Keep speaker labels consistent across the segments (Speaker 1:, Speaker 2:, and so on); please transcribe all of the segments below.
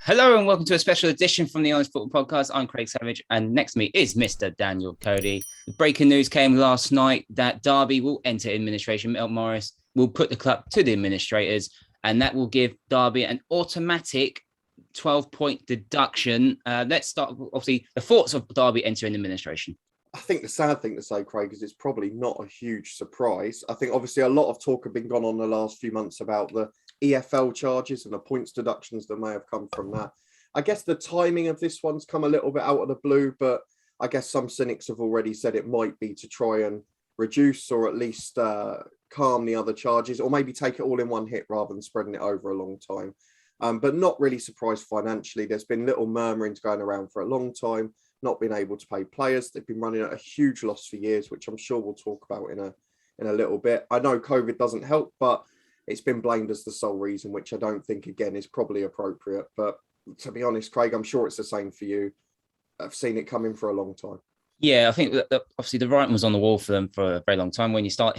Speaker 1: Hello and welcome to a special edition from the Honest Football Podcast. I'm Craig Savage, and next to me is Mr. Daniel Cody. The breaking news came last night that Derby will enter administration. Mel Morris will put the club to the administrators, and that will give Derby an automatic 12-point deduction. Let's start, obviously, the thoughts of Derby entering administration.
Speaker 2: I think the sad thing to say, Craig, is it's probably not a huge surprise. I think obviously a lot of talk have been gone on the last few months about the EFL charges and the points deductions that may have come from that. I guess the timing of this one's come a little bit out of the blue, but I guess some cynics have already said it might be to try and reduce or at least calm the other charges, or maybe take it all in one hit rather than spreading it over a long time. But not really surprised financially. There's been little murmurings going around for a long time, not been able to pay players. They've been running at a huge loss for years, which I'm sure we'll talk about in a little bit. I know COVID doesn't help, but it's been blamed as the sole reason, which I don't think, again, is probably appropriate. But to be honest, Craig, I'm sure it's the same for you. I've seen it coming for a long time.
Speaker 1: Yeah, I think that obviously the writing was on the wall for them for a very long time. When you start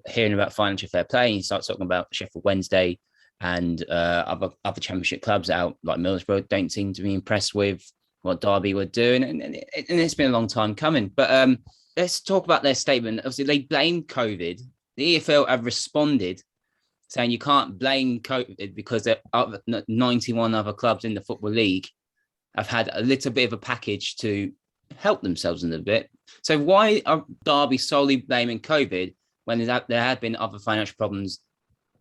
Speaker 1: hearing about financial fair play, and you start talking about Sheffield Wednesday and other Championship clubs out like Middlesbrough don't seem to be impressed with what Derby were doing, and it's been a long time coming. But let's talk about their statement. Obviously, they blamed COVID. The EFL have responded saying you can't blame COVID because 91 other clubs in the Football League have had a little bit of a package to help themselves a little bit. So why are Derby solely blaming COVID when there have been other financial problems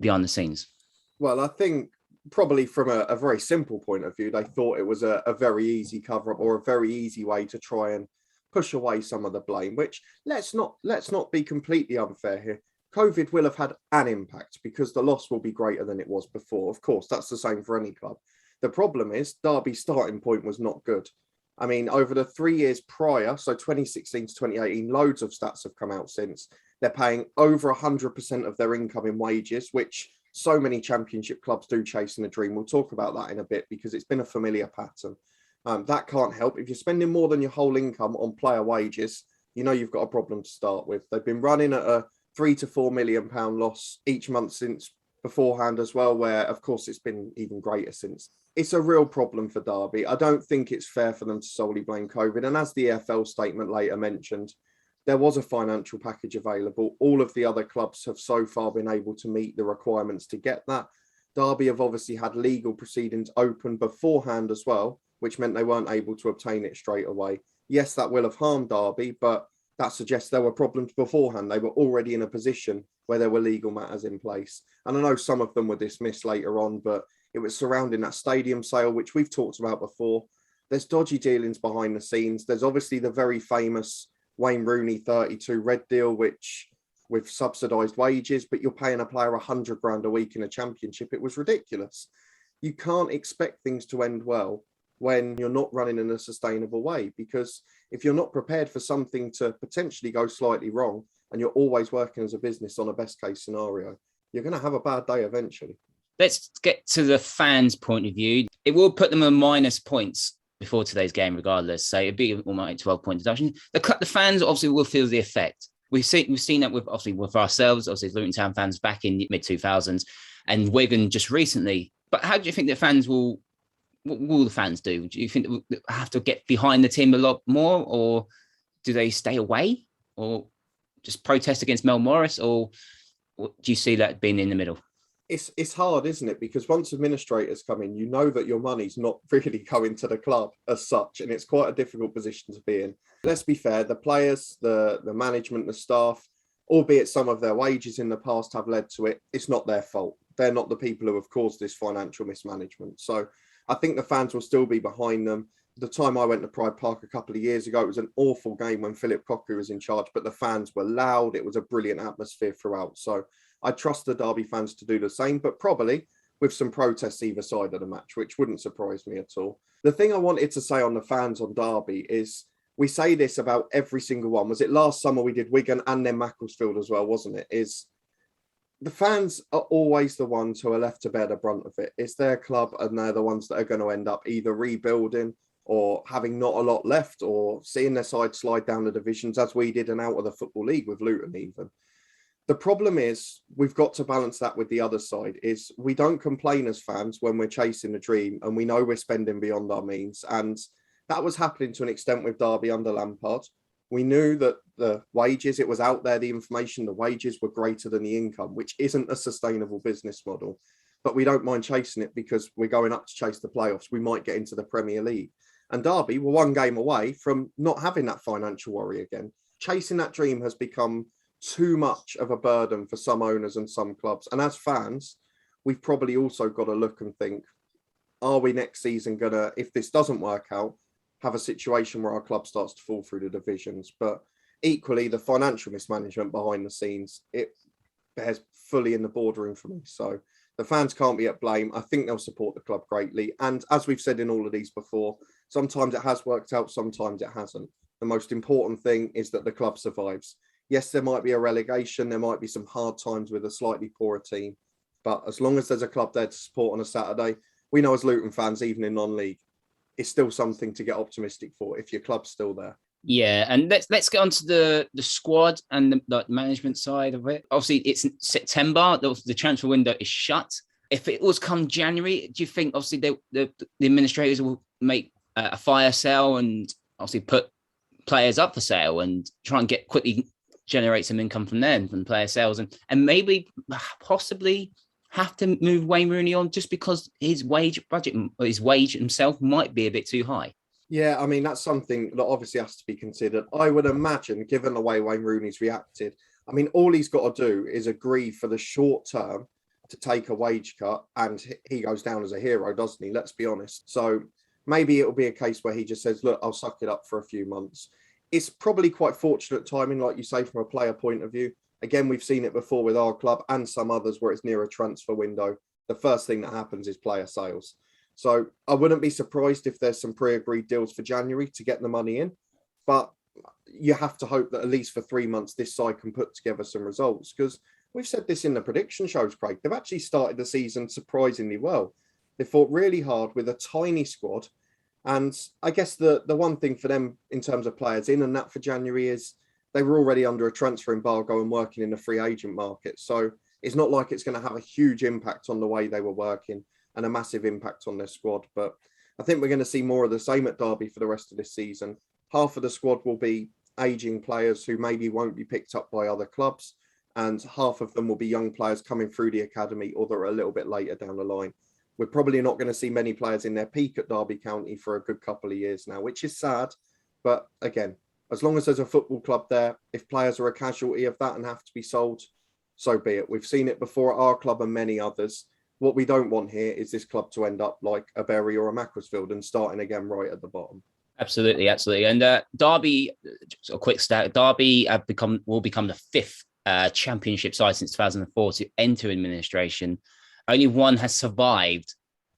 Speaker 1: behind the scenes?
Speaker 2: Well, I think probably from a very simple point of view, they thought it was a very easy cover-up or a very easy way to try and push away some of the blame, which let's not be completely unfair here. COVID will have had an impact because the loss will be greater than it was before. Of course, that's the same for any club. The problem is Derby's starting point was not good. I mean, over the 3 years prior, so 2016 to 2018, loads of stats have come out since. They're paying over 100% of their income in wages, which so many Championship clubs do chasing a dream. We'll talk about that in a bit because it's been a familiar pattern. That can't help. If you're spending more than your whole income on player wages, you know you've got a problem to start with. They've been running at a £3 to £4 million loss each month since beforehand as well, where of course it's been even greater since. It's a real problem for Derby. I don't think it's fair for them to solely blame COVID. And as the EFL statement later mentioned, there was a financial package available. All of the other clubs have so far been able to meet the requirements to get that. Derby have obviously had legal proceedings open beforehand as well, which meant they weren't able to obtain it straight away. Yes, that will have harmed Derby, but that suggests there were problems beforehand. They were already in a position where there were legal matters in place. And I know some of them were dismissed later on, but it was surrounding that stadium sale, which we've talked about before. There's dodgy dealings behind the scenes. There's obviously the very famous Wayne Rooney 32 red deal, which with subsidised wages, but you're paying a player $100,000 a week in a championship. It was ridiculous. You can't expect things to end well when you're not running in a sustainable way, because if you're not prepared for something to potentially go slightly wrong and you're always working as a business on a best case scenario, you're going to have a bad day eventually.
Speaker 1: Let's get to the fans' point of view. It will put them on minus points before today's game regardless, so it'd be almost 12-point deduction. The fans obviously will feel the effect. We've seen that with ourselves, obviously Luton Town fans back in the mid-2000s and Wigan just recently. But how do you think the fans will the fans do? Do you think they have to get behind the team a lot more, or do they stay away or just protest against Mel Morris, or do you see that being in the middle?
Speaker 2: It's hard, isn't it? Because once administrators come in, you know that your money's not really going to the club as such, and it's quite a difficult position to be in. Let's be fair, the players, the management, the staff, albeit some of their wages in the past have led to it, it's not their fault. They're not the people who have caused this financial mismanagement. So I think the fans will still be behind them. The time I went to Pride Park a couple of years ago, it was an awful game when Philip Cocu was in charge, but the fans were loud. It was a brilliant atmosphere throughout. So I trust the Derby fans to do the same, but probably with some protests either side of the match, which wouldn't surprise me at all. The thing I wanted to say on the fans on Derby is we say this about every single one. Was it last summer we did Wigan and then Macclesfield as well, wasn't it? Is the fans are always the ones who are left to bear the brunt of it. It's their club and they're the ones that are going to end up either rebuilding or having not a lot left or seeing their side slide down the divisions as we did and out of the Football League with Luton even. The problem is we've got to balance that with the other side. Is we don't complain as fans when we're chasing a dream and we know we're spending beyond our means. And that was happening to an extent with Derby under Lampard. We knew that the wages, it was out there, the information, the wages were greater than the income, which isn't a sustainable business model. But we don't mind chasing it because we're going up to chase the playoffs. We might get into the Premier League. And Derby were one game away from not having that financial worry again. Chasing that dream has become too much of a burden for some owners and some clubs. And as fans, we've probably also got to look and think, are we next season going to, if this doesn't work out, have a situation where our club starts to fall through the divisions? But equally, the financial mismanagement behind the scenes, it bears fully in the boardroom for me. So the fans can't be at blame. I think they'll support the club greatly. And as we've said in all of these before, sometimes it has worked out, sometimes it hasn't. The most important thing is that the club survives. Yes, there might be a relegation. There might be some hard times with a slightly poorer team. But as long as there's a club there to support on a Saturday, we know as Luton fans, even in non-league, it's still something to get optimistic for if your club's still there.
Speaker 1: Yeah, and let's get on to the squad and the management side of it. Obviously, it's September. The transfer window is shut. If it was come January, do you think obviously the administrators will make a fire sale and obviously put players up for sale and try and quickly generate some income from them, from player sales, and maybe possibly have to move Wayne Rooney on just because his wage himself might be a bit too high?
Speaker 2: Yeah, I mean, that's something that obviously has to be considered. I would imagine, given the way Wayne Rooney's reacted, I mean, all he's got to do is agree for the short term to take a wage cut, and he goes down as a hero, doesn't he? Let's be honest. So maybe it'll be a case where he just says, look, I'll suck it up for a few months. It's probably quite fortunate timing, like you say, from a player point of view. Again, we've seen it before with our club and some others where it's near a transfer window. The first thing that happens is player sales. So I wouldn't be surprised if there's some pre-agreed deals for January to get the money in. But you have to hope that at least for 3 months, this side can put together some results. Because we've said this in the prediction shows, Craig. They've actually started the season surprisingly well. They fought really hard with a tiny squad. And I guess the one thing for them in terms of players in and that for January is they were already under a transfer embargo and working in the free agent market. So it's not like it's going to have a huge impact on the way they were working and a massive impact on their squad. But I think we're going to see more of the same at Derby for the rest of this season. Half of the squad will be aging players who maybe won't be picked up by other clubs, and half of them will be young players coming through the academy or they're a little bit later down the line. We're probably not going to see many players in their peak at Derby County for a good couple of years now, which is sad. But again, as long as there's a football club there, if players are a casualty of that and have to be sold, so be it. We've seen it before at our club and many others. What we don't want here is this club to end up like a Bury or a Macclesfield and starting again right at the bottom.
Speaker 1: Absolutely. And Derby, just a quick stat, Derby will become the fifth championship side since 2004 to enter administration. Only one has survived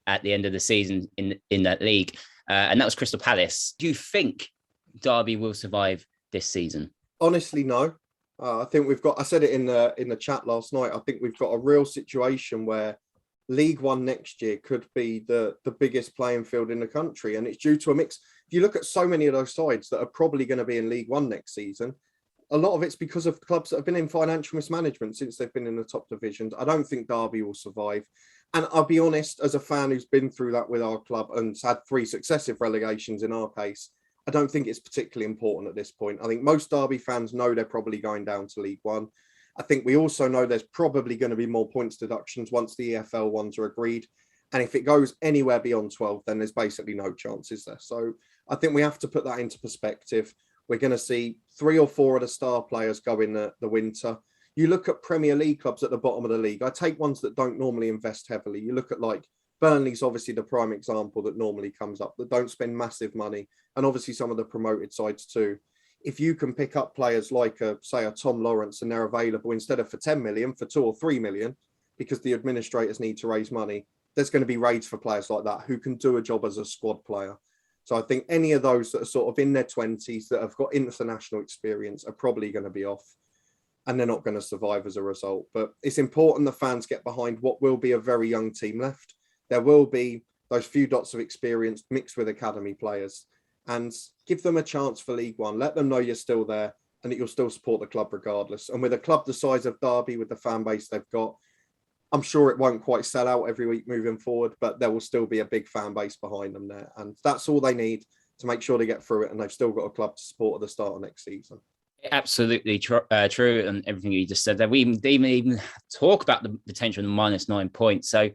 Speaker 1: at the end of the season in that league, and that was Crystal Palace. Do you think Derby will survive this season?
Speaker 2: Honestly, no. I think I said it in the chat last night, I think we've got a real situation where League One next year could be the biggest playing field in the country. And it's due to a mix. If you look at so many of those sides that are probably going to be in League One next season, a lot of it's because of clubs that have been in financial mismanagement since they've been in the top divisions. I don't think Derby will survive. And I'll be honest, as a fan who's been through that with our club and had 3 successive relegations in our case, I don't think it's particularly important at this point. I think most Derby fans know they're probably going down to League One. I think we also know there's probably going to be more points deductions once the EFL ones are agreed. And if it goes anywhere beyond 12, then there's basically no chances there. So I think we have to put that into perspective. We're going to see 3 or 4 of the star players go in the winter. You look at Premier League clubs at the bottom of the league. I take ones that don't normally invest heavily. You look at like Burnley's obviously the prime example that normally comes up, that don't spend massive money. And obviously some of the promoted sides too. If you can pick up players like, say, a Tom Lawrence, and they're available instead of for 10 million, for 2 or 3 million, because the administrators need to raise money, there's going to be raids for players like that who can do a job as a squad player. So I think any of those that are sort of in their 20s that have got international experience are probably going to be off, and they're not going to survive as a result. But it's important the fans get behind what will be a very young team left. There will be those few dots of experience mixed with academy players, and give them a chance for League One. Let them know you're still there. and that you'll still support the club regardless. And with a club the size of Derby, with the fan base they've got, I'm sure it won't quite sell out every week moving forward, but there will still be a big fan base behind them there. And that's all they need to make sure they get through it. And they've still got a club to support at the start of next season.
Speaker 1: Absolutely true, and everything you just said there. We didn't even talk about the potential of -9 points. So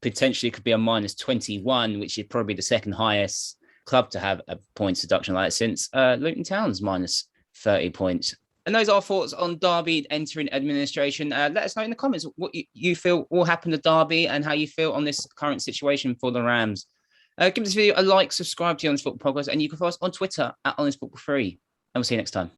Speaker 1: potentially it could be a -21, which is probably the second highest club to have a points deduction like that since Luton Town's -30 points. And those are our thoughts on Derby entering administration. Let us know in the comments what you feel will happen to Derby and how you feel on this current situation for the Rams. Give this video a like, subscribe to the Honest Football Podcast, and you can follow us on Twitter @HonestFootball3. And we'll see you next time.